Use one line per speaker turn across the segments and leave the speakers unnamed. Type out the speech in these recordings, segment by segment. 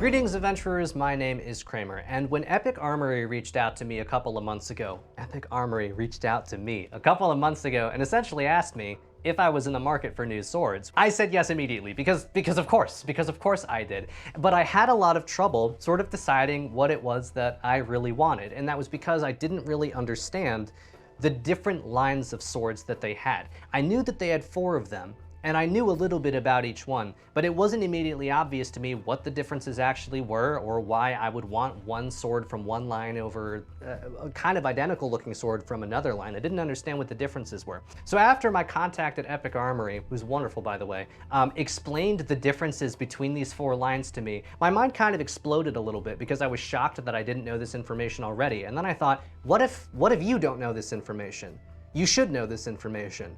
Greetings adventurers, my name is Kramer, and when Epic Armoury reached out to me a couple of months ago and essentially asked me if I was in the market for new swords, I said yes immediately because of course I did. But I had a lot of trouble sort of deciding what it was that I really wanted, and that was because I didn't really understand the different lines of swords that they had. I knew that they had 4 of them, and I knew a little bit about each one, but it wasn't immediately obvious to me what the differences actually were or why I would want one sword from one line over a kind of identical looking sword from another line. I didn't understand what the differences were. So after my contact at Epic Armoury, who's wonderful by the way, explained the differences between these 4 lines to me, my mind kind of exploded a little bit because I was shocked that I didn't know this information already. And then I thought, what if you don't know this information? You should know this information.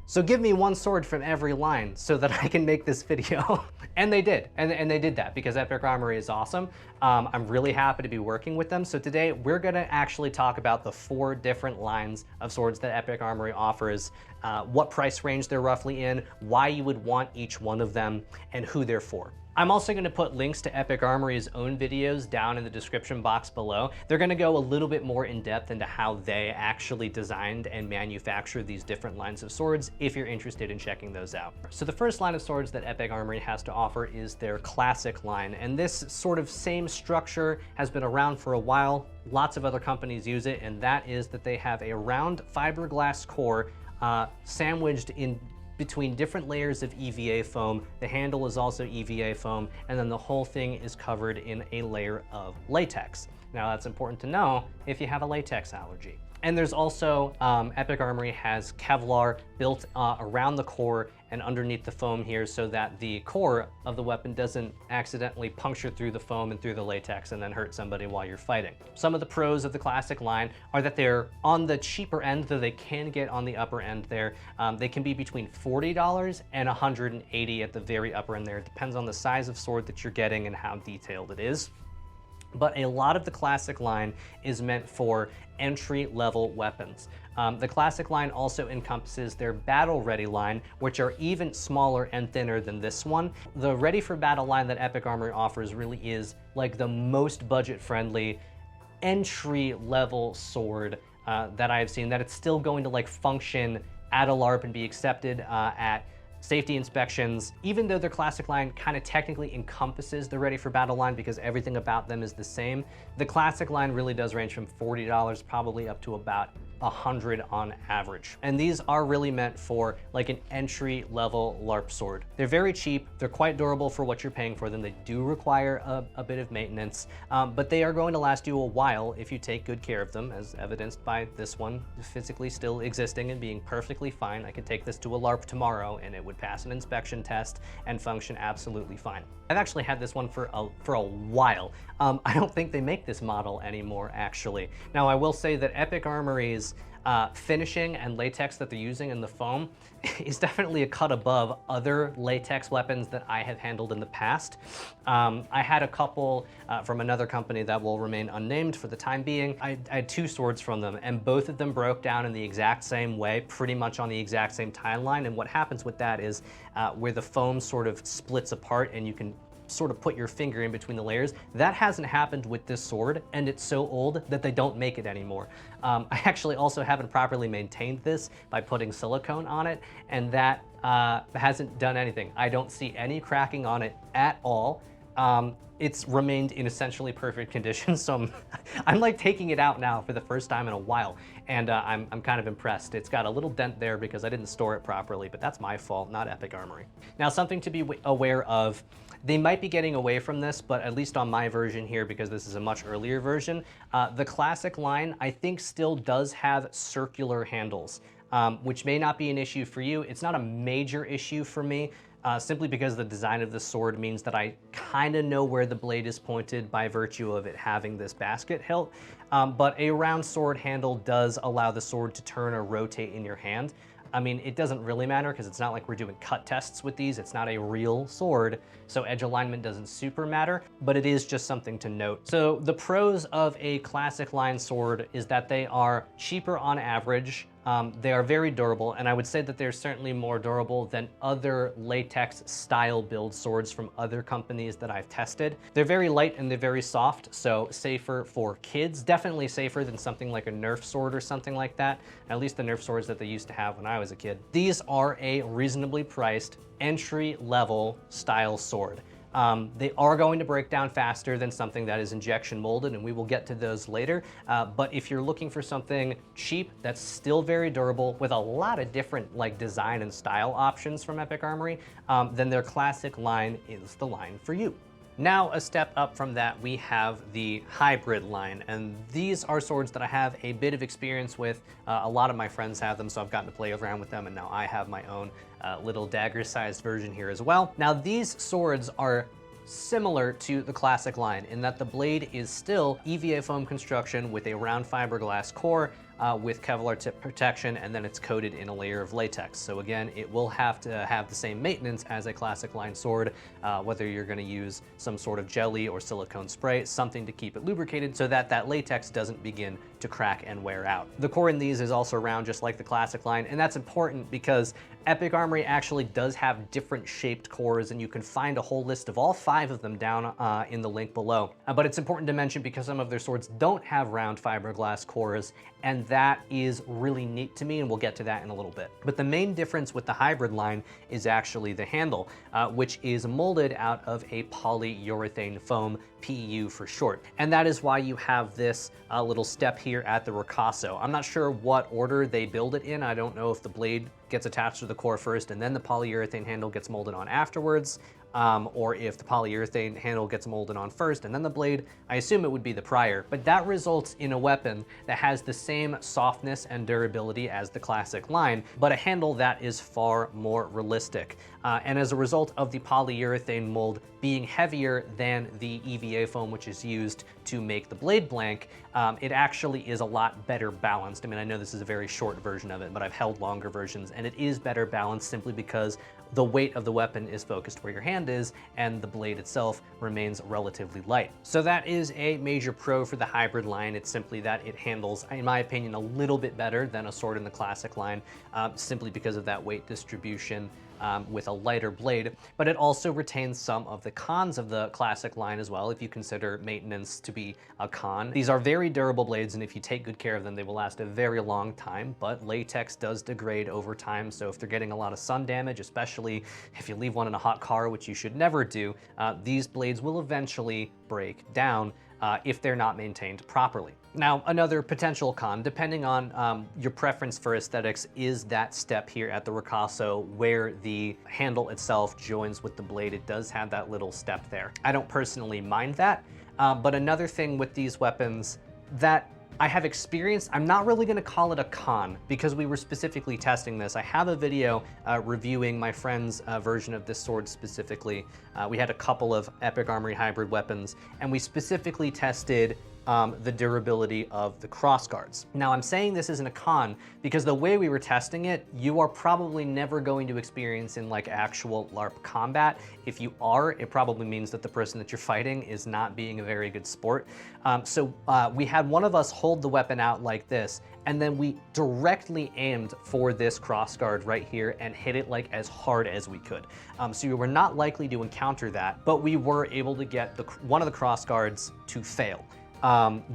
So give me one sword from every line so that I can make this video. And they did, and they did that because Epic Armoury is awesome. I'm really happy to be working with them. So today we're gonna actually talk about the 4 different lines of swords that Epic Armoury offers, what price range they're roughly in, why you would want each one of them, and who they're for. I'm also going to put links to Epic Armoury's own videos down in the description box below. They're going to go a little bit more in depth into how they actually designed and manufacture these different lines of swords if you're interested in checking those out. So the first line of swords that Epic Armoury has to offer is their classic line, and this sort of same structure has been around for a while. Lots of other companies use it, and that is that they have a round fiberglass core sandwiched in between different layers of EVA foam. The handle is also EVA foam, and then the whole thing is covered in a layer of latex. Now that's important to know if you have a latex allergy. And there's also, Epic Armoury has Kevlar built around the core and underneath the foam here so that the core of the weapon doesn't accidentally puncture through the foam and through the latex and then hurt somebody while you're fighting. Some of the pros of the classic line are that they're on the cheaper end, though they can get on the upper end there. They can be between $40 and $180 at the very upper end there. It depends on the size of sword that you're getting and how detailed it is. But a lot of the classic line is meant for entry-level weapons. The classic line also encompasses their battle ready line, which are even smaller and thinner than this one. The ready for battle line that Epic Armoury offers really is like the most budget-friendly entry-level sword that I've seen, that it's still going to like function at a LARP and be accepted at safety inspections. Even though their classic line kind of technically encompasses the ready for battle line because everything about them is the same, the classic line really does range from $40 probably up to about $100 on average. And these are really meant for like an entry level LARP sword. They're very cheap, they're quite durable for what you're paying for them. They do require a bit of maintenance, but they are going to last you a while if you take good care of them, as evidenced by this one physically still existing and being perfectly fine. I could take this to a LARP tomorrow and it would pass an inspection test and function absolutely fine. I've actually had this one for a while. I don't think they make this model anymore, actually. Now, I will say that Epic Armoury's finishing and latex that they're using in the foam is definitely a cut above other latex weapons that I have handled in the past. I had a couple from another company that will remain unnamed for the time being. I had 2 swords from them, and both of them broke down in the exact same way, pretty much on the exact same timeline. And what happens with that is where the foam sort of splits apart and you can sort of put your finger in between the layers. That hasn't happened with this sword, and it's so old that they don't make it anymore. I actually also haven't properly maintained this by putting silicone on it, and that hasn't done anything. I don't see any cracking on it at all. It's remained in essentially perfect condition, so I'm like taking it out now for the first time in a while, and I'm kind of impressed. It's got a little dent there because I didn't store it properly, but that's my fault, not Epic Armoury. Now, something to be aware of, they might be getting away from this, but at least on my version here, because this is a much earlier version, the classic line, I think, still does have circular handles, which may not be an issue for you. It's not a major issue for me, simply because the design of the sword means that I kind of know where the blade is pointed by virtue of it having this basket hilt. But a round sword handle does allow the sword to turn or rotate in your hand. I mean, it doesn't really matter because it's not like we're doing cut tests with these. It's not a real sword, so edge alignment doesn't super matter, but it is just something to note. So the pros of a classic line sword is that they are cheaper on average, They are very durable, and I would say that they're certainly more durable than other latex style build swords from other companies that I've tested. They're very light and they're very soft, so safer for kids. Definitely safer than something like a Nerf sword or something like that, at least the Nerf swords that they used to have when I was a kid. These are a reasonably priced entry-level style sword. They are going to break down faster than something that is injection molded, and we will get to those later. But if you're looking for something cheap that's still very durable with a lot of different like design and style options from Epic Armoury, then their classic line is the line for you. Now, a step up from that, we have the hybrid line, and these are swords that I have a bit of experience with. A lot of my friends have them, so I've gotten to play around with them, and now I have my own little dagger-sized version here as well. Now, these swords are similar to the classic line in that the blade is still EVA foam construction with a round fiberglass core with Kevlar tip protection, and then it's coated in a layer of latex. So again, it will have to have the same maintenance as a classic line sword, whether you're going to use some sort of jelly or silicone spray, something to keep it lubricated so that that latex doesn't begin to crack and wear out. The core in these is also round just like the classic line, and that's important because Epic Armoury actually does have different shaped cores, and you can find a whole list of all 5 of them down in the link below. But it's important to mention because some of their swords don't have round fiberglass cores, and that is really neat to me, and we'll get to that in a little bit. But the main difference with the hybrid line is actually the handle, which is molded out of a polyurethane foam, PU for short. And that is why you have this little step here at the ricasso. I'm not sure what order they build it in. I don't know if the blade gets attached to the core first and then the polyurethane handle gets molded on afterwards, or if the polyurethane handle gets molded on first and then the blade. I assume it would be the prior, but that results in a weapon that has the same softness and durability as the classic line, but a handle that is far more realistic. And as a result of the polyurethane mold being heavier than the EVA foam, which is used to make the blade blank, it actually is a lot better balanced. I mean, I know this is a very short version of it, but I've held longer versions, and it is better balanced simply because the weight of the weapon is focused where your hand is, and the blade itself remains relatively light. So that is a major pro for the hybrid line. It's simply that it handles, in my opinion, a little bit better than a sword in the classic line, simply because of that weight distribution with a lighter blade, but it also retains some of the cons of the classic line as well, if you consider maintenance to be a con. These are very durable blades, and if you take good care of them, they will last a very long time, but latex does degrade over time, so if they're getting a lot of sun damage, especially if you leave one in a hot car, which you should never do, these blades will eventually break down if they're not maintained properly. Now, another potential con, depending on your preference for aesthetics, is that step here at the ricasso where the handle itself joins with the blade. It does have that little step there. I don't personally mind that, but another thing with these weapons that I have experienced, I'm not really going to call it a con because we were specifically testing this. I have a video reviewing my friend's version of this sword specifically. We had a couple of Epic Armoury hybrid weapons, and we specifically tested the durability of the crossguards. Now, I'm saying this isn't a con because the way we were testing it, you are probably never going to experience in like actual LARP combat. If you are, it probably means that the person that you're fighting is not being a very good sport. So we had one of us hold the weapon out like this, and then we directly aimed for this crossguard right here and hit it like as hard as we could. So we were not likely to encounter that, but we were able to get one of the crossguards to fail.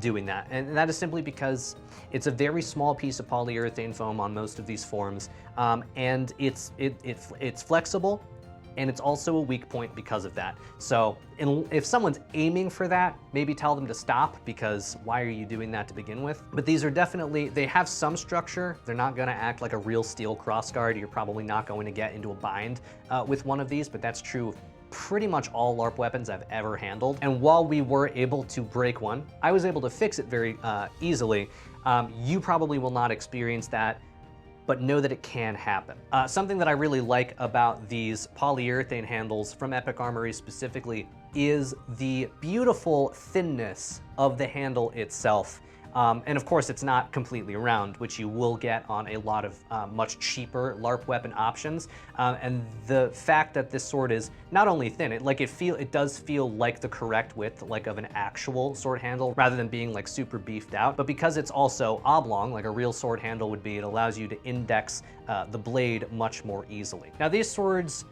Doing that, and that is simply because it's a very small piece of polyurethane foam on most of these forms, and it's flexible, and it's also a weak point because of that. So if someone's aiming for that, maybe tell them to stop, because why are you doing that to begin with? But these are definitely, they have some structure. They're not gonna act like a real steel crossguard. You're probably not going to get into a bind with one of these, but that's true of pretty much all LARP weapons I've ever handled. And while we were able to break one, I was able to fix it very easily. You probably will not experience that, but know that it can happen. Something that I really like about these polyurethane handles from Epic Armoury specifically is the beautiful thinness of the handle itself. And of course, it's not completely round, which you will get on a lot of much cheaper LARP weapon options. And the fact that this sword is not only thin, it does feel like the correct width, like of an actual sword handle, rather than being like super beefed out. But because it's also oblong, like a real sword handle would be, it allows you to index the blade much more easily. Now, these swords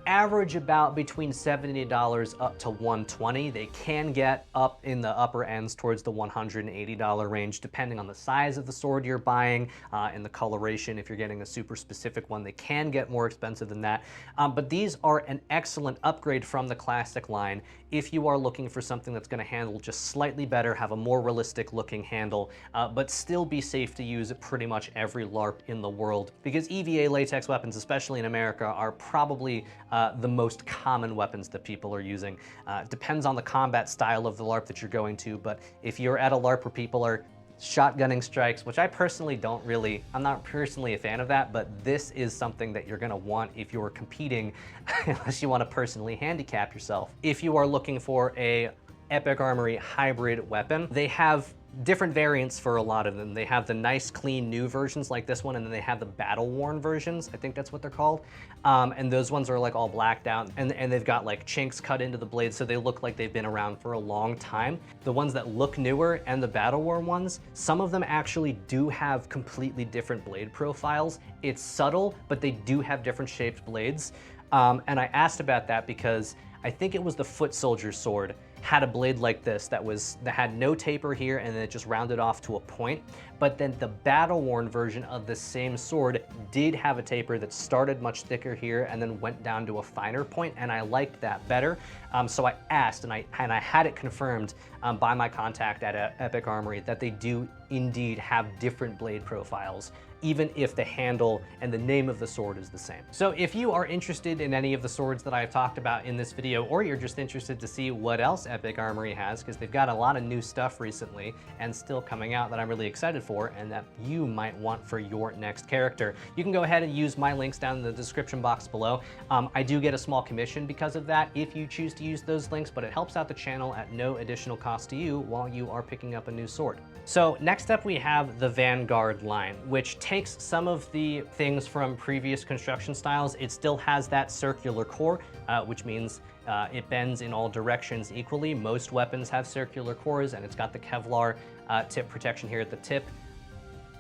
average about between $70 up to $120. They can get up in the upper ends towards the $180 range, depending on the size of the sword you're buying and the coloration. If you're getting a super specific one, they can get more expensive than that. But these are an excellent upgrade from the classic line if you are looking for something that's going to handle just slightly better, have a more realistic looking handle, but still be safe to use at pretty much every LARP in the world. Because EVA latex weapons, especially in America, are probably the most common weapons that people are using. Depends on the combat style of the LARP that you're going to, but if you're at a LARP where people are shotgunning strikes, which I personally I'm not personally a fan of that, but this is something that you're gonna want if you're competing, unless you wanna personally handicap yourself. If you are looking for a Epic Armoury hybrid weapon, they have different variants for a lot of them. They have the nice, clean, new versions like this one, and then they have the battle-worn versions. I think that's what they're called. And those ones are like all blacked out, and they've got like chinks cut into the blade, so they look like they've been around for a long time. The ones that look newer and the battle-worn ones, some of them actually do have completely different blade profiles. It's subtle, but they do have different shaped blades. And I asked about that because I think it was the Foot Soldier sword had a blade like this that had no taper here, and then it just rounded off to a point. But then the battle-worn version of the same sword did have a taper that started much thicker here and then went down to a finer point, and I liked that better. So I asked, and I had it confirmed by my contact at Epic Armoury that they do indeed have different blade profiles, even if the handle and the name of the sword is the same. So if you are interested in any of the swords that I've talked about in this video, or you're just interested to see what else Epic Armoury has, because they've got a lot of new stuff recently and still coming out that I'm really excited for and that you might want for your next character, you can go ahead and use my links down in the description box below. I do get a small commission because of that if you choose to use those links, but it helps out the channel at no additional cost to you while you are picking up a new sword. So next up we have the Vanguard line, which takes some of the things from previous construction styles. It still has that circular core, which means it bends in all directions equally. Most weapons have circular cores, and it's got the Kevlar tip protection here at the tip.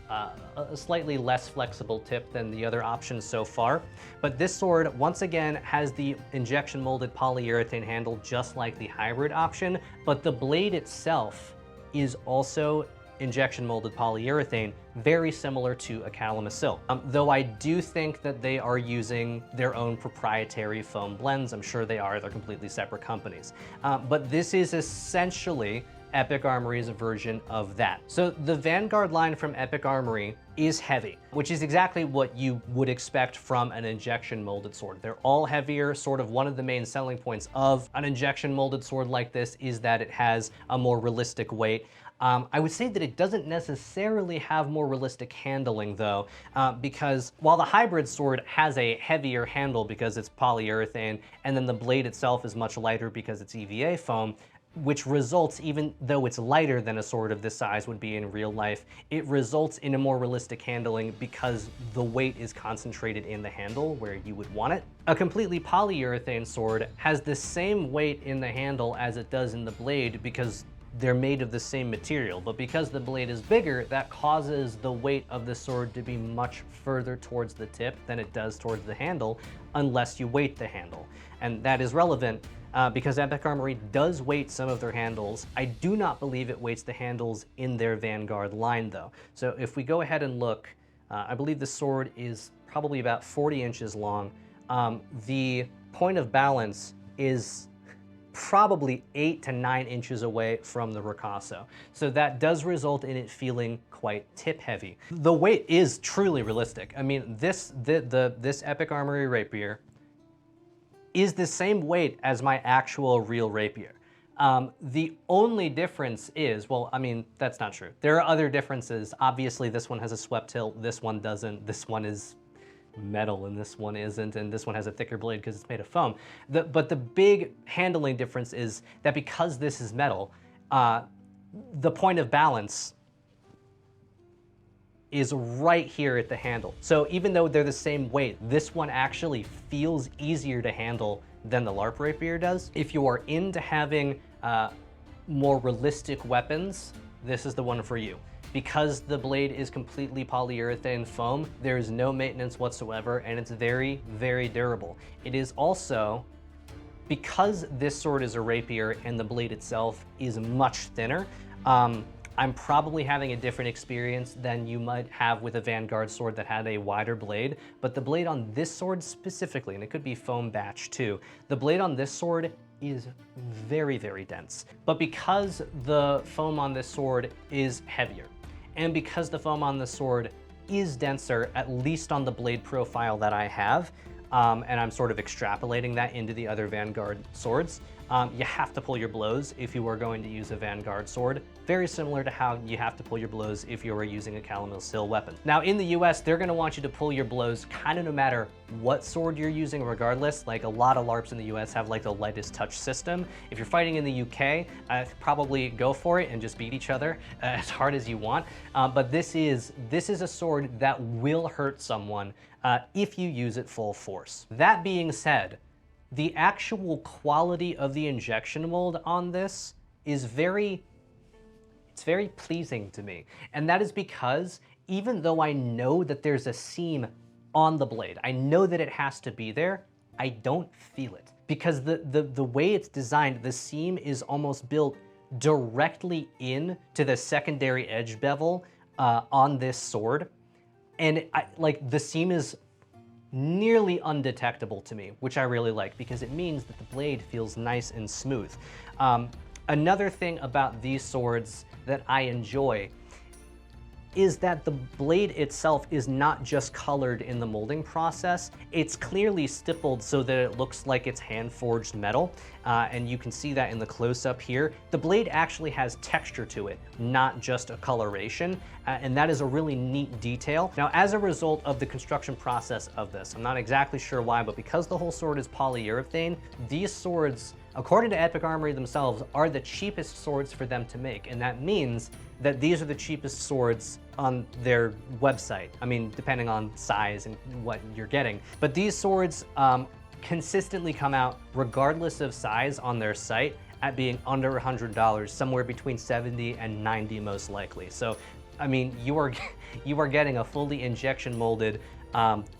A slightly less flexible tip than the other options so far. But this sword, once again, has the injection molded polyurethane handle just like the hybrid option, but the blade itself is also injection molded polyurethane, very similar to a Calamasil. Though I do think that they are using their own proprietary foam blends. I'm sure they are, they're completely separate companies. But this is essentially Epic Armoury's version of that. So the Vanguard line from Epic Armoury is heavy, which is exactly what you would expect from an injection molded sword. They're all heavier. Sort of one of the main selling points of an injection molded sword like this is that it has a more realistic weight. I would say that it doesn't necessarily have more realistic handling though, because while the hybrid sword has a heavier handle because it's polyurethane, and then the blade itself is much lighter because it's EVA foam, which results, even though it's lighter than a sword of this size would be in real life, it results in a more realistic handling because the weight is concentrated in the handle where you would want it. A completely polyurethane sword has the same weight in the handle as it does in the blade because they're made of the same material, but because the blade is bigger, that causes the weight of the sword to be much further towards the tip than it does towards the handle, unless you weight the handle. And that is relevant because Epic Armoury does weight some of their handles. I do not believe it weights the handles in their Vanguard line though. So if we go ahead and look, I believe the sword is probably about 40 inches long. The point of balance is probably 8 to 9 inches away from the ricasso. So that does result in it feeling quite tip heavy. The weight is truly realistic. I mean, this Epic Armoury rapier is the same weight as my actual real rapier. The only difference is, well, I mean, that's not true. There are other differences. Obviously, this one has a swept hilt, this one doesn't. This one is metal and this one isn't, and this one has a thicker blade because it's made of foam. But the big handling difference is that because this is metal, the point of balance is right here at the handle. So even though they're the same weight, this one actually feels easier to handle than the LARP rapier does. If you are into having more realistic weapons, this is the one for you. Because the blade is completely polyurethane foam, there is no maintenance whatsoever, and it's very, very durable. It is also, because this sword is a rapier and the blade itself is much thinner, I'm probably having a different experience than you might have with a Vanguard sword that had a wider blade, but the blade on this sword specifically, and it could be foam batch too, the blade on this sword is very, very dense. But because the foam on this sword is heavier, and because the foam on this sword is denser, at least on the blade profile that I have, and I'm sort of extrapolating that into the other Vanguard swords, you have to pull your blows if you are going to use a Vanguard sword, very similar to how you have to pull your blows if you are using a Calamil Sil weapon. Now in the US, they're gonna want you to pull your blows kind of no matter what sword you're using regardless. Like a lot of LARPs in the US have like the lightest touch system. If you're fighting in the UK, probably go for it and just beat each other as hard as you want. But this is a sword that will hurt someone if you use it full force. That being said, the actual quality of the injection mold on this is very pleasing to me. And that is because even though I know that there's a seam on the blade, I know that it has to be there, I don't feel it. Because the way it's designed, the seam is almost built directly in to the secondary edge bevel on this sword. And like the seam is nearly undetectable to me, which I really like because it means that the blade feels nice and smooth. Another thing about these swords that I enjoy is that the blade itself is not just colored in the molding process. It's clearly stippled so that it looks like it's hand-forged metal, and you can see that in the close-up here. The blade actually has texture to it, not just a coloration, and that is a really neat detail. Now, as a result of the construction process of this, I'm not exactly sure why, but because the whole sword is polyurethane, these swords, according to Epic Armoury themselves, are the cheapest swords for them to make, and that means that these are the cheapest swords on their website. I mean, depending on size and what you're getting. But these swords consistently come out, regardless of size, on their site at being under $100, somewhere between 70 and 90 most likely. So, I mean, you are getting a fully injection molded,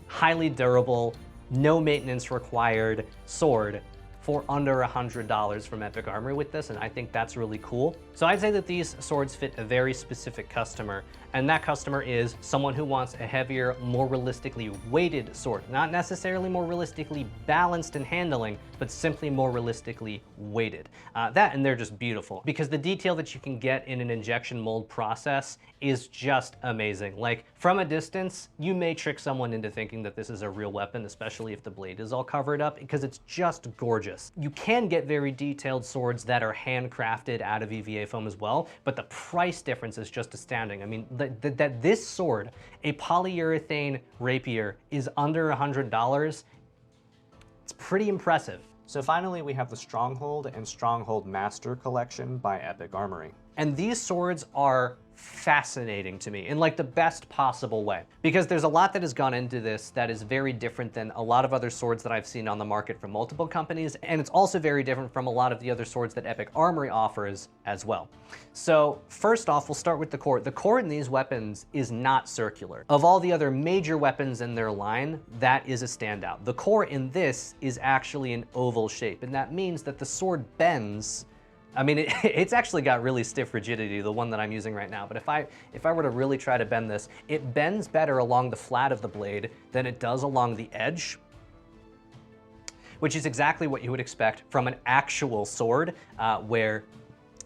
highly durable, no maintenance required sword for under $100 from Epic Armoury with this, and I think that's really cool. So I'd say that these swords fit a very specific customer, and that customer is someone who wants a heavier, more realistically weighted sword. Not necessarily more realistically balanced in handling, but simply more realistically weighted. That, and they're just beautiful, because the detail that you can get in an injection mold process is just amazing. Like, from a distance, you may trick someone into thinking that this is a real weapon, especially if the blade is all covered up, because it's just gorgeous. You can get very detailed swords that are handcrafted out of EVA foam as well, but the price difference is just astounding. I mean, that this sword, a polyurethane rapier, is under $100, it's pretty impressive. So finally, we have the Stronghold and Stronghold Master Collection by Epic Armoury. And these swords are fascinating to me in like the best possible way, because there's a lot that has gone into this that is very different than a lot of other swords that I've seen on the market from multiple companies, and it's also very different from a lot of the other swords that Epic Armoury offers as well. So first off, we'll start with the core. The core in these weapons is not circular. Of all the other major weapons in their line, that is a standout. The core in this is actually an oval shape, and that means that the sword bends. I mean, it's actually got really stiff rigidity, the one that I'm using right now, but if I were to really try to bend this, it bends better along the flat of the blade than it does along the edge, which is exactly what you would expect from an actual sword, where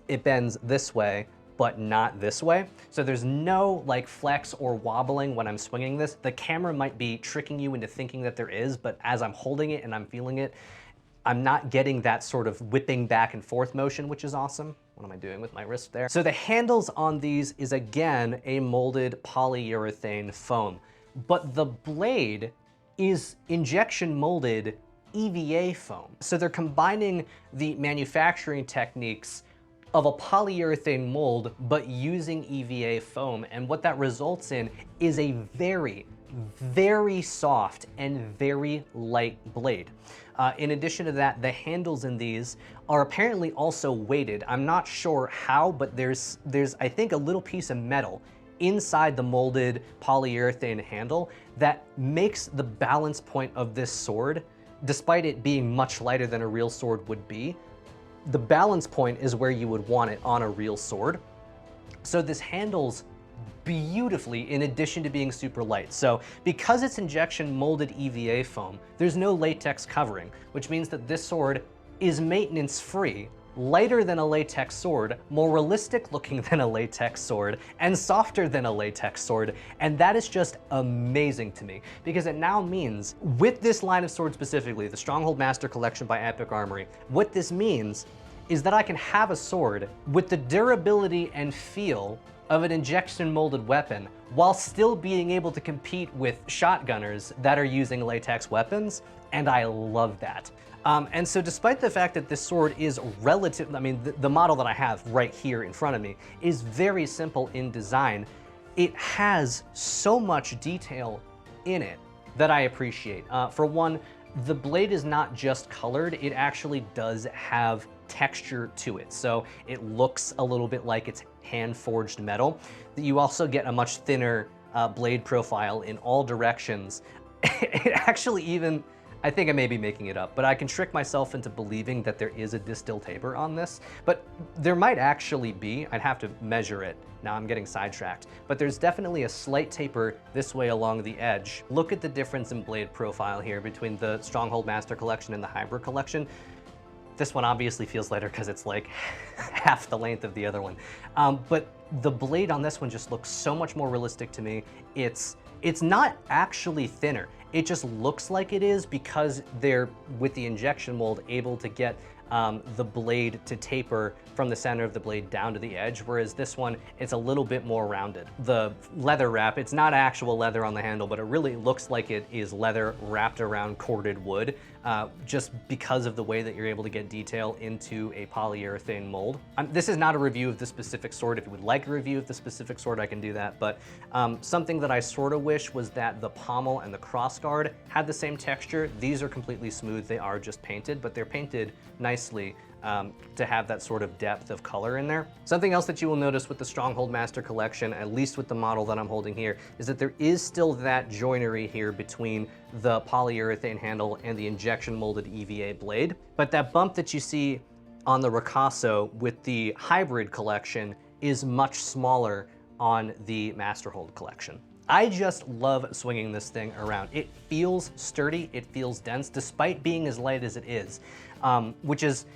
it bends this way, but not this way. So there's no like flex or wobbling when I'm swinging this. The camera might be tricking you into thinking that there is, but as I'm holding it and I'm feeling it, I'm not getting that sort of whipping back and forth motion, which is awesome. What am I doing with my wrist there? So the handles on these is again a molded polyurethane foam, but the blade is injection molded EVA foam. So they're combining the manufacturing techniques of a polyurethane mold, but using EVA foam. And what that results in is a very, very soft and very light blade. In addition to that, the handles in these are apparently also weighted. I'm not sure how, but there's I think a little piece of metal inside the molded polyurethane handle that makes the balance point of this sword, despite it being much lighter than a real sword would be, the balance point is where you would want it on a real sword. So this handles beautifully in addition to being super light. So because it's injection molded EVA foam, there's no latex covering, which means that this sword is maintenance free, lighter than a latex sword, more realistic looking than a latex sword, and softer than a latex sword. And that is just amazing to me, because it now means, with this line of swords specifically, the Stronghold Master Collection by Epic Armoury, what this means is that I can have a sword with the durability and feel of an injection molded weapon while still being able to compete with shotgunners that are using latex weapons, and I love that. And so despite the fact that this sword is relative, I mean, the model that I have right here in front of me is very simple in design, it has so much detail in it that I appreciate. For one, the blade is not just colored, it actually does have texture to it. So it looks a little bit like it's hand-forged metal. You also get a much thinner blade profile in all directions. It actually even, I think I may be making it up, but I can trick myself into believing that there is a distal taper on this, but there might actually be. I'd have to measure it. Now I'm getting sidetracked, but there's definitely a slight taper this way along the edge. Look at the difference in blade profile here between the Stronghold Master Collection and the Hybrid Collection. This one obviously feels lighter because it's like half the length of the other one. But the blade on this one just looks so much more realistic to me. It's not actually thinner. It just looks like it is because they're, with the injection mold, able to get the blade to taper from the center of the blade down to the edge, whereas this one, it's a little bit more rounded. The leather wrap, it's not actual leather on the handle, but it really looks like it is leather wrapped around corded wood, just because of the way that you're able to get detail into a polyurethane mold. This is not a review of the specific sword. If you would like a review of the specific sword, I can do that, but something that I sort of wish was that the pommel and the crossguard had the same texture. These are completely smooth. They are just painted, but they're painted nicely to have that sort of depth of color in there. Something else that you will notice with the Stronghold Master Collection, at least with the model that I'm holding here, is that there is still that joinery here between the polyurethane handle and the injection molded EVA blade. But that bump that you see on the Ricasso with the Hybrid Collection is much smaller on the Masterhold Collection. I just love swinging this thing around. It feels sturdy, it feels dense, despite being as light as it is, which is,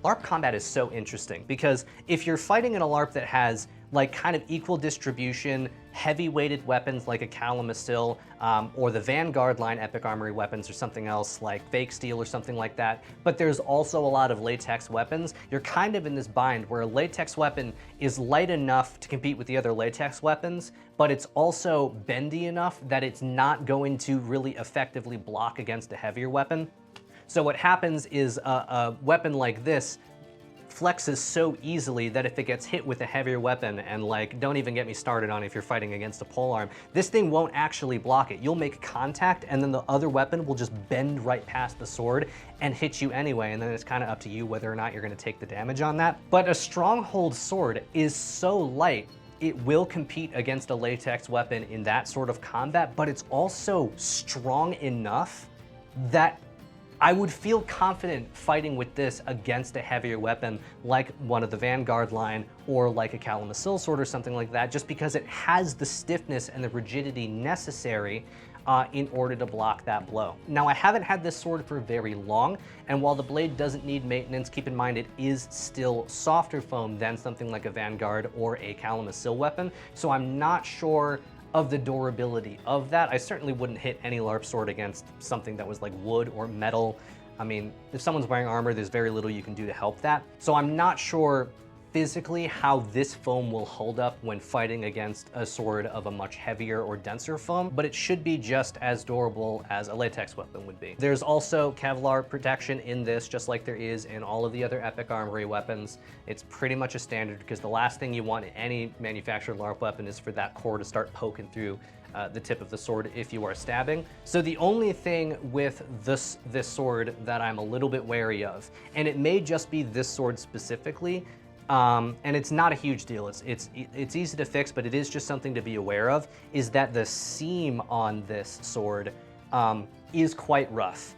LARP combat is so interesting because if you're fighting in a LARP that has like kind of equal distribution, heavy weighted weapons like a Calamasil, or the Vanguard Line Epic Armoury weapons or something else like fake steel or something like that, but there's also a lot of latex weapons, you're kind of in this bind where a latex weapon is light enough to compete with the other latex weapons, but it's also bendy enough that it's not going to really effectively block against a heavier weapon. So what happens is a weapon like this flexes so easily that if it gets hit with a heavier weapon, and like, don't even get me started on if you're fighting against a polearm, this thing won't actually block it. You'll make contact and then the other weapon will just bend right past the sword and hit you anyway, and then it's kind of up to you whether or not you're going to take the damage on that. But a Stronghold sword is so light, it will compete against a latex weapon in that sort of combat, but it's also strong enough that I would feel confident fighting with this against a heavier weapon like one of the Vanguard line or like a Calamasil sword or something like that, just because it has the stiffness and the rigidity necessary in order to block that blow. Now, I haven't had this sword for very long, and while the blade doesn't need maintenance, keep in mind it is still softer foam than something like a Vanguard or a Calamasil weapon, so I'm not sure of the durability of that. I certainly wouldn't hit any LARP sword against something that was like wood or metal. I mean, if someone's wearing armor, there's very little you can do to help that. So I'm not sure physically how this foam will hold up when fighting against a sword of a much heavier or denser foam, but it should be just as durable as a latex weapon would be. There's also Kevlar protection in this, just like there is in all of the other Epic Armoury weapons. It's pretty much a standard because the last thing you want in any manufactured LARP weapon is for that core to start poking through the tip of the sword if you are stabbing. So the only thing with this sword that I'm a little bit wary of, and it may just be this sword specifically, and it's not a huge deal, it's easy to fix, but it is just something to be aware of, is that the seam on this sword is quite rough.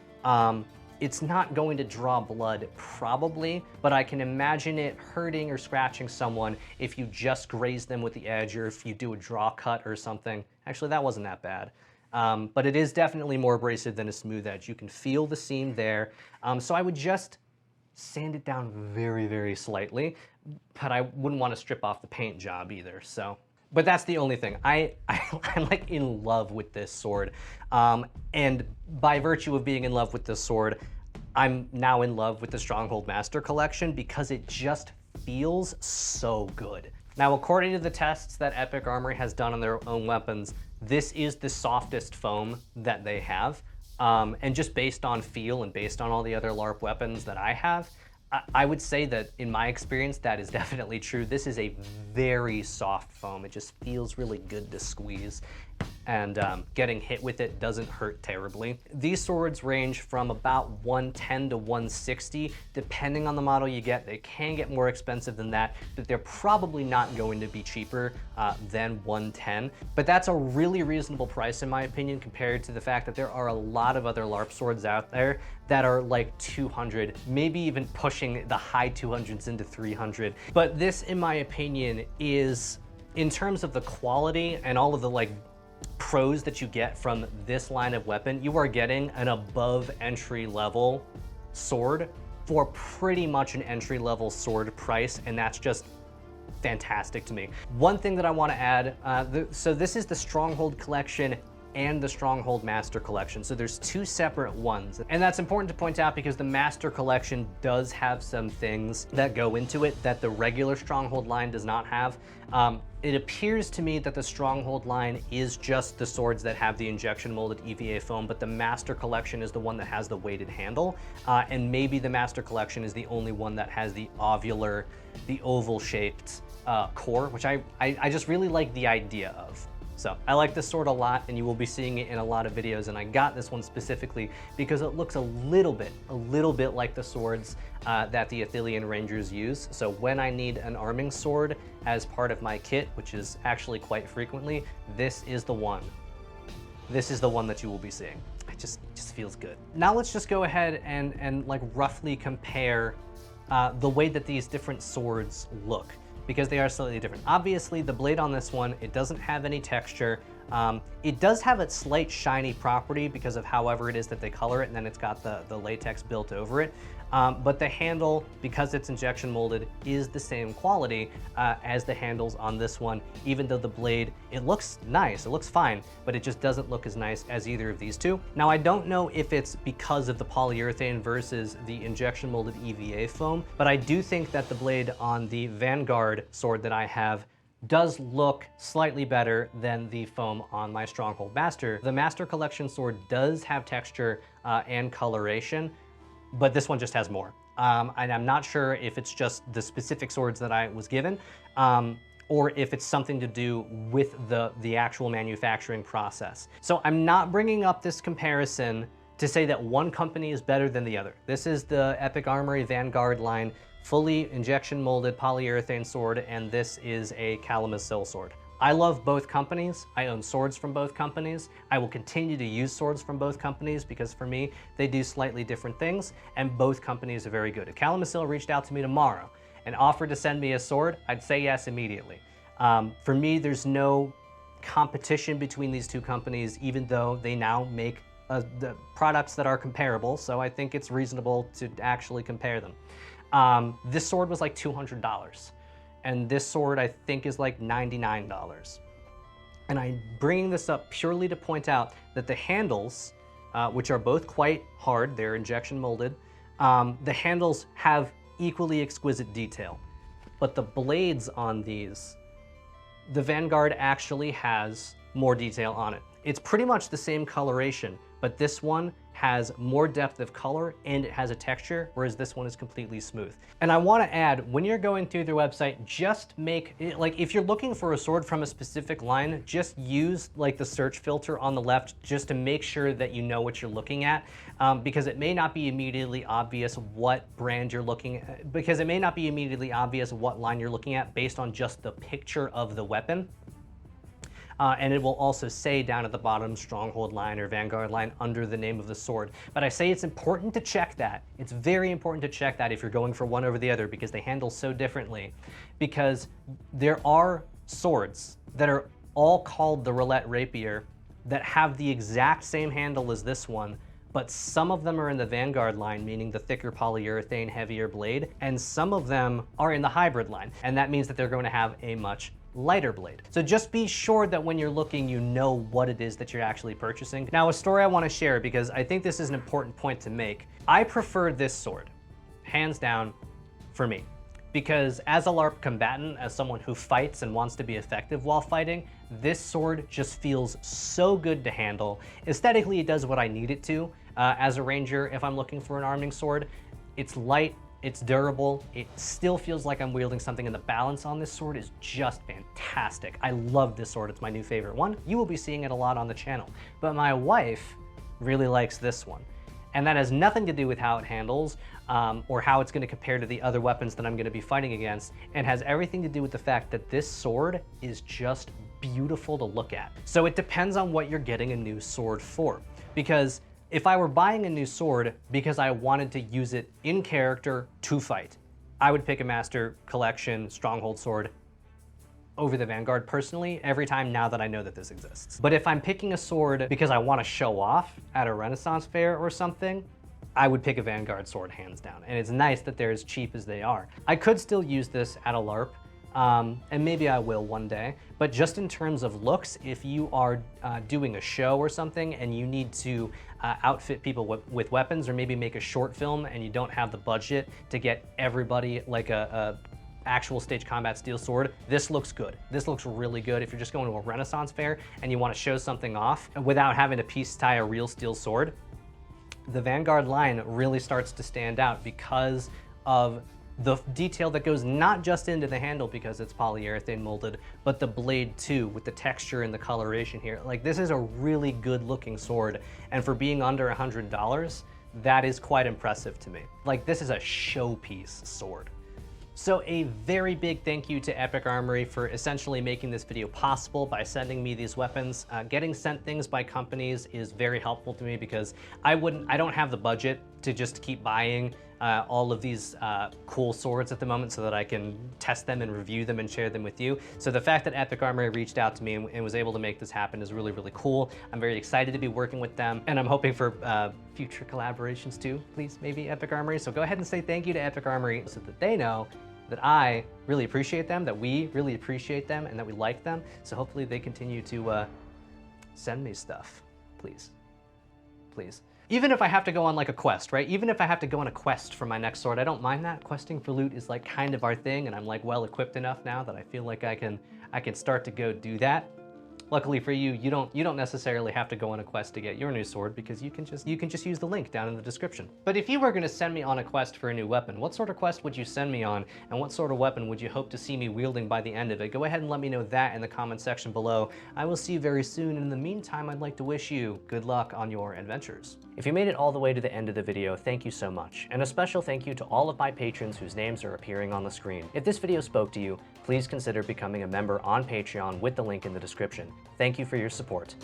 It's not going to draw blood, probably, but I can imagine it hurting or scratching someone if you just graze them with the edge or if you do a draw cut or something. Actually, that wasn't that bad. But it is definitely more abrasive than a smooth edge. You can feel the seam there. So I would just sand it down very, very slightly, but I wouldn't want to strip off the paint job either, so. But that's the only thing. I'm like in love with this sword. And by virtue of being in love with this sword, I'm now in love with the Stronghold Master Collection because it just feels so good. Now, according to the tests that Epic Armoury has done on their own weapons, this is the softest foam that they have. And just based on feel and based on all the other LARP weapons that I have, I would say that in my experience, that is definitely true. This is a very soft foam. It just feels really good to squeeze. And getting hit with it doesn't hurt terribly. These swords range from about 110 to 160, depending on the model you get. They can get more expensive than that, but they're probably not going to be cheaper than 110. But that's a really reasonable price in my opinion, compared to the fact that there are a lot of other LARP swords out there that are like 200, maybe even pushing the high 200s into 300. But this, in my opinion, is, in terms of the quality and all of the like pros that you get from this line of weapon, you are getting an above entry level sword for pretty much an entry level sword price, and that's just fantastic to me. One thing that I want to add, so this is the Stronghold collection and the Stronghold Master Collection. So there's two separate ones. And that's important to point out because the Master Collection does have some things that go into it that the regular Stronghold line does not have. It appears to me that the Stronghold line is just the swords that have the injection molded EVA foam, but the Master Collection is the one that has the weighted handle. And maybe the Master Collection is the only one that has the ovular, the oval shaped core, which I just really like the idea of. So I like this sword a lot, and you will be seeing it in a lot of videos, and I got this one specifically because it looks a little bit like the swords that the Athelian Rangers use. So when I need an arming sword as part of my kit, which is actually quite frequently, this is the one. This is the one that you will be seeing. It just feels good. Now let's just go ahead and like roughly compare the way that these different swords look, because they are slightly different. Obviously, the blade on this one, it doesn't have any texture. It does have a slight shiny property because of however it is that they color it, and then it's got the latex built over it. But the handle, because it's injection molded, is the same quality as the handles on this one, even though the blade, it looks nice, it looks fine, but it just doesn't look as nice as either of these two. Now, I don't know if it's because of the polyurethane versus the injection molded EVA foam, but I do think that the blade on the Vanguard sword that I have does look slightly better than the foam on my Stronghold Master. The Master Collection sword does have texture and coloration, but this one just has more. And I'm not sure if it's just the specific swords that I was given, or if it's something to do with the actual manufacturing process. So I'm not bringing up this comparison to say that one company is better than the other. This is the Epic Armoury Vanguard line, fully injection molded polyurethane sword, and this is a Kalamazoo sword. I love both companies. I own swords from both companies. I will continue to use swords from both companies because for me, they do slightly different things, and both companies are very good. If Kalamazoo reached out to me tomorrow and offered to send me a sword, I'd say yes immediately. For me, there's no competition between these two companies, even though they now make the products that are comparable, so I think it's reasonable to actually compare them. This sword was like $200. And this sword, I think, is like $99. And I'm bringing this up purely to point out that the handles, which are both quite hard, they're injection molded, the handles have equally exquisite detail. but the blades on these, the Vanguard actually has more detail on it. It's pretty much the same coloration, but this one has more depth of color and it has a texture, whereas this one is completely smooth. And I want to add, when you're going through their website, just make it, like, if you're looking for a sword from a specific line, just use like the search filter on the left just to make sure that you know what you're looking at, because it may not be immediately obvious what brand you're looking at, because it may not be immediately obvious what line you're looking at based on just the picture of the weapon. And it will also say down at the bottom, Stronghold line or Vanguard line under the name of the sword. But I say it's important to check that. It's very important to check that if you're going for one over the other, because they handle so differently. Because there are swords that are all called the Roulette Rapier that have the exact same handle as this one, but some of them are in the Vanguard line, meaning the thicker polyurethane, heavier blade, and some of them are in the hybrid line. And that means that they're going to have a much lighter blade. So just be sure that when you're looking, you know what it is that you're actually purchasing. Now, a story I want to share, because I think this is an important point to make. I prefer this sword, hands down, for me. Because as a LARP combatant, as someone who fights and wants to be effective while fighting, this sword just feels so good to handle. Aesthetically, it does what I need it to. As a ranger, if I'm looking for an arming sword, it's light, it's durable, it still feels like I'm wielding something, and the balance on this sword is just fantastic. I love this sword, it's my new favorite one. You will be seeing it a lot on the channel. But my wife really likes this one. And that has nothing to do with how it handles or how it's going to compare to the other weapons that I'm going to be fighting against, and has everything to do with the fact that this sword is just beautiful to look at. So it depends on what you're getting a new sword for. Because if I were buying a new sword because I wanted to use it in character to fight, I would pick a Master Collection Stronghold sword over the Vanguard personally every time, now that I know that this exists. But if I'm picking a sword because I want to show off at a Renaissance fair or something, I would pick a Vanguard sword hands down. And it's nice that they're as cheap as they are. I could still use this at a LARP, and maybe I will one day, but just in terms of looks, if you are doing a show or something and you need to outfit people with weapons, or maybe make a short film and you don't have the budget to get everybody like a actual stage combat steel sword, this looks good. This looks really good if you're just going to a Renaissance fair and you want to show something off without having to piece tie a real steel sword. The Vanguard line really starts to stand out because of the detail that goes not just into the handle because it's polyurethane molded, but the blade too, with the texture and the coloration here. Like, this is a really good looking sword, and for being under $100, that is quite impressive to me. Like, this is a showpiece sword. So a very big thank you to Epic Armoury for essentially making this video possible by sending me these weapons. Getting sent things by companies is very helpful to me because I don't have the budget to just keep buying all of these cool swords at the moment so that I can test them and review them and share them with you. So the fact that Epic Armoury reached out to me and was able to make this happen is really, really cool. I'm very excited to be working with them, and I'm hoping for future collaborations too, please, maybe Epic Armoury. So go ahead and say thank you to Epic Armoury so that they know that I really appreciate them, that we really appreciate them, and that we like them. So hopefully they continue to send me stuff, please, please. Even if I have to go on like a quest, right? Even if I have to go on a quest for my next sword, I don't mind that. Questing for loot is like kind of our thing, and I'm like well equipped enough now that I feel like I can start to go do that. Luckily for you, you don't necessarily have to go on a quest to get your new sword, because you can just use the link down in the description. But if you were going to send me on a quest for a new weapon, what sort of quest would you send me on, and what sort of weapon would you hope to see me wielding by the end of it? Go ahead and let me know that in the comment section below. I will see you very soon, and in the meantime, I'd like to wish you good luck on your adventures. If you made it all the way to the end of the video, thank you so much, and a special thank you to all of my patrons whose names are appearing on the screen. If this video spoke to you, please consider becoming a member on Patreon with the link in the description. Thank you for your support.